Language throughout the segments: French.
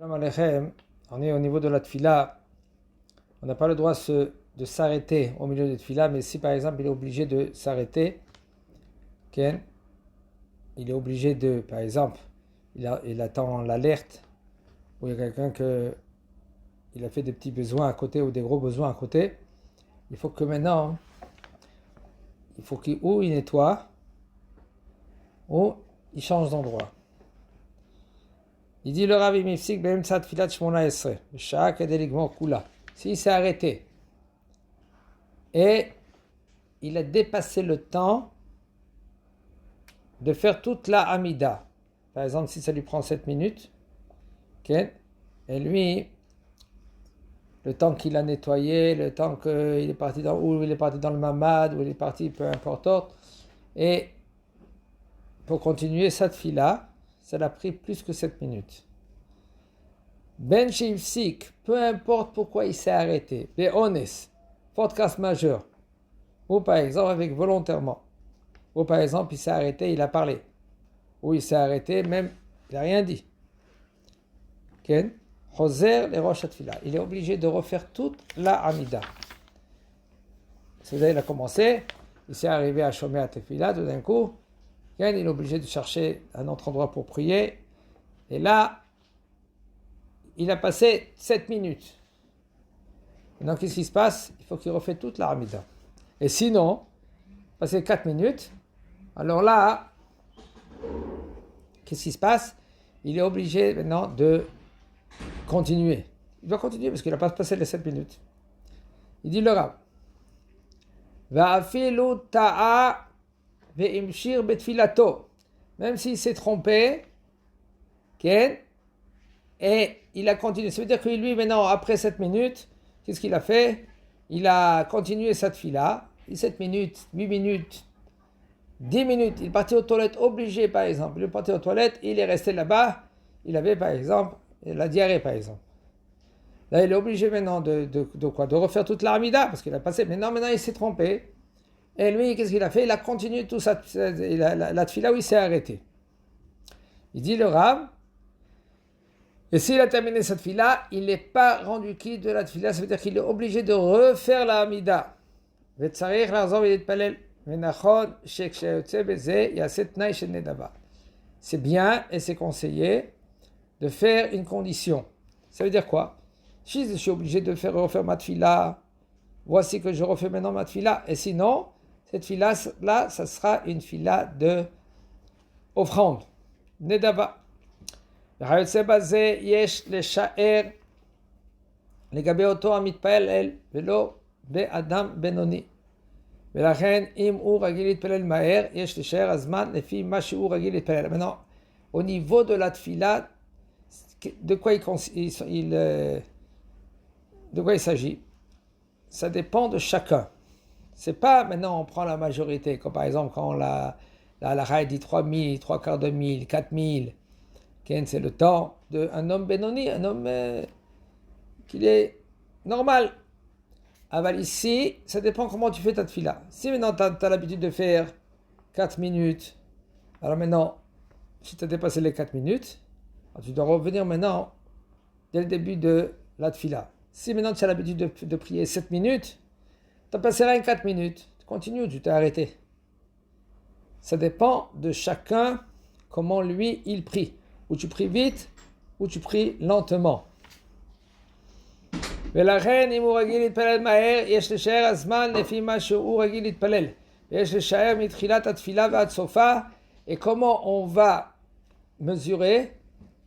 Shalom Aleichem, on est au niveau de la tfila. On n'a pas le droit de s'arrêter au milieu de tfila, mais si par exemple il est obligé de s'arrêter, il est obligé de, par exemple, il attend l'alerte, ou il y a quelqu'un il a fait des petits besoins à côté ou des gros besoins à côté, il faut que maintenant, il faut qu'il nettoie, ou il change d'endroit. Il dit le Rav Mifsik Be'em Tzad Filat Shmona Esre, Shah Kedeligmo Kula. S'il s'est arrêté et il a dépassé le temps de faire toute la Amida, par exemple si ça lui prend 7 minutes, et lui, le temps qu'il a nettoyé, le temps qu'il est parti ou il est parti dans le mamad, ou il est parti, peu importe autre, et pour continuer cette fila, ça l'a pris plus que 7 minutes. Ben Shivsik, peu importe pourquoi il s'est arrêté, Be'ones, faute casse majeure, ou par exemple avec volontairement, ou par exemple il s'est arrêté, il a parlé, ou il s'est arrêté, même il n'a rien dit. Ken, Hoser les roches atfila, il est obligé de refaire toute la Amida. C'est-à-dire il a commencé, il s'est arrivé à Shomer à Tefila, tout d'un coup, il est obligé de chercher un autre endroit pour prier. Et là, il a passé 7 minutes. Maintenant, qu'est-ce qui se passe? Il faut qu'il refait toute la Hamida. Et sinon, passer 4 minutes, alors là, qu'est-ce qui se passe? Il est obligé maintenant de continuer. Il doit continuer parce qu'il n'a pas passé les 7 minutes. Il dit le Rav. Va'afilu ta'a ve'imshir betfilato. Même s'il s'est trompé, et il a continué. Ça veut dire que lui, maintenant, après 7 minutes, qu'est-ce qu'il a fait? Il a continué cette fila. 7 minutes, 8 minutes, 10 minutes. Il est parti aux toilettes obligé, par exemple. Il est parti aux toilettes, il est resté là-bas. Il avait, par exemple, la diarrhée, par exemple. Là, il est obligé maintenant de quoi? De refaire toute l'Amida, parce qu'il a passé. Maintenant, il s'est trompé. Et lui, qu'est-ce qu'il a fait? Il a continué tout ça, la tfila où il s'est arrêté. Il dit le Rav, et s'il a terminé cette tfila, il n'est pas rendu quitte de la tfila, ça veut dire qu'il est obligé de refaire la Amida. C'est bien et c'est conseillé de faire une condition. Ça veut dire quoi? Si je suis obligé de refaire ma tfila, voici que je refais maintenant ma tfila, et sinon, cette fila-là, ça sera une fila de offrande. Nedava. וכיוצא בזה יש לשער לגבי אותו המתפעל אל ולא באדם בינוני. ולכן אם הוא רגיל להתפלל מהר, יש לשער הזמן לפי מה שהוא רגיל להתפלל. Maintenant, au niveau de la tfila, de quoi il s'agit? Ça dépend de chacun. C'est pas maintenant on prend la majorité, comme par exemple quand la raille dit 3000, 3/4 de 1000, 4000. C'est le temps d'un homme Benoni, un homme qui est normal. Aval ici, ça dépend comment tu fais ta tfila. Si maintenant tu as l'habitude de faire 4 minutes, alors maintenant, si tu as dépassé les 4 minutes, tu dois revenir maintenant dès le début de la tfila. Si maintenant tu as l'habitude de prier 7 minutes, tu as passé rien 4 minutes. Tu continues, tu t'es arrêté. Ça dépend de chacun, comment lui, il prie. Ou tu pries vite, ou tu pries lentement. ולכן אם הוא רגיל להתפלל מהר, יש לשער הזמן לפי מה שהוא רגיל להתפלל. ויש לשער מתחילת התפילה ועד סופה. Et comment on va mesurer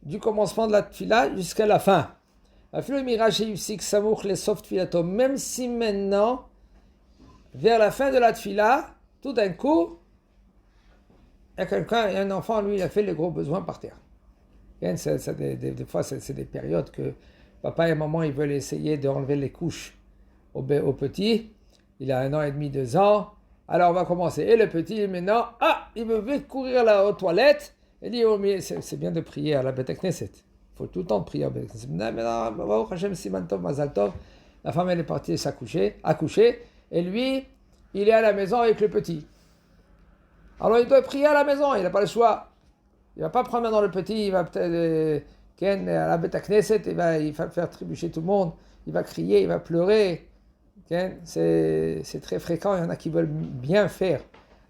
du commencement de la tfila jusqu'à la fin. אפילו אם יראה שיפסיק סמוך לסוף תפילתו, même si maintenant, vers la fin de la tfila, tout d'un coup, il y a quelqu'un, il y a un enfant, lui, il a fait les gros besoins par terre. Des fois, c'est des périodes que papa et maman, ils veulent essayer d'enlever les couches au petit. Il a 1 an et demi, 2 ans. Alors, on va commencer. Et le petit, maintenant, il veut vite courir aux toilettes. Il dit, oh, mais c'est bien de prier à la Beth Knesset. Il faut tout le temps prier à la Beth Knesset. Maintenant, Hashem Siman Tov, Mazal Tov. La femme, elle est partie accoucher. Et lui, il est à la maison avec le petit. Alors, il doit prier à la maison. Il n'a pas le choix. Il ne va pas prendre maintenant le petit, il va peut-être Ken, à la Beth Knesset, il va faire trébucher tout le monde, il va crier, il va pleurer. Ken, c'est très fréquent, il y en a qui veulent bien faire.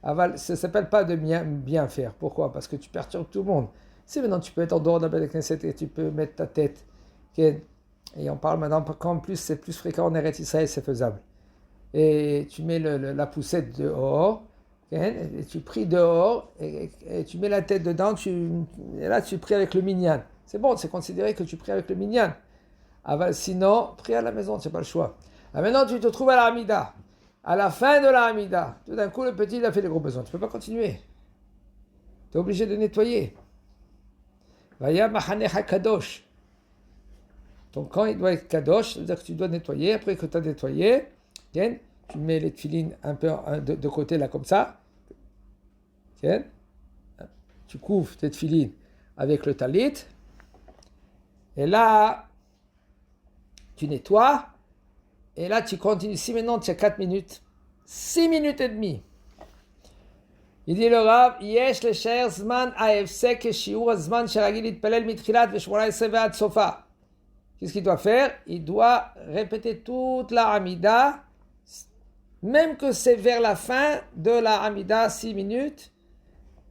Ça ne s'appelle pas de bien faire. Pourquoi? Parce que tu perturbes tout le monde. Si maintenant tu peux être en dehors de la Beth Knesset et tu peux mettre ta tête, Ken, et on parle maintenant qu'en plus c'est plus fréquent en Eretz Israël, c'est faisable. Et tu mets la poussette dehors, et tu pries dehors, et tu mets la tête dedans, et là tu pries avec le minyan. C'est bon, c'est considéré que tu pries avec le minyan. Sinon, prie à la maison, tu n'as pas le choix. Maintenant, tu te trouves à la Hamida. À la fin de la Hamida, tout d'un coup, le petit, il a fait des gros besoins. Tu ne peux pas continuer. Tu es obligé de nettoyer. Vaya mahanecha kadosh. Donc, quand il doit être kadosh, ça veut dire que tu dois nettoyer. Après que tu as nettoyé, tu mets les tefilines un peu de côté, là, comme ça. Tu couvres tes tefilines avec le talit. Et là, tu nettoies. Et là, tu continues. Si maintenant tu as 4 minutes, 6 minutes et demie. Il dit le Rav, Yesh lesher zman afsek shiur zman sheragil itpalel mitchilat ve-18 ve'ad sofa. Qu'est-ce qu'il doit faire? Il doit répéter toute la Hamida, même que c'est vers la fin de la Hamida, 6 minutes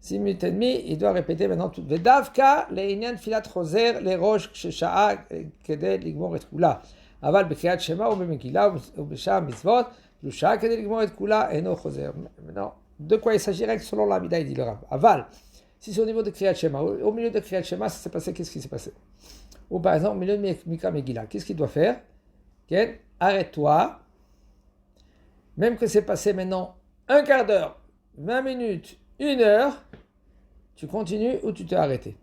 et demie, il doit répéter maintenant tout. Vedavka le'inyan filat choser les roches shesha'a kedei ligmor et kula. אבל בקריאת שמע ובמגילה ובשאר המצוות, שעה כדי לגמור את כולה, אינו חוזר. De quoi il s'agirait selon la Hamida, il dit le Rav. Aval, si c'est au niveau de Kriyat Shema, au milieu de Kriyat Shema, ça s'est passé, qu'est-ce qui s'est passé? Ou par exemple, au milieu de Mikra Megillah, qu'est-ce qu'il doit faire? Arrête-toi, même que c'est passé maintenant un quart d'heure, 20 minutes, 1 heure, tu continues ou tu t'es arrêté.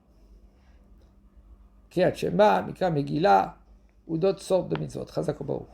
Kriyat Shema, Mikra Megillah, ou d'autres sortes de mitzvot. Chazak Baruch.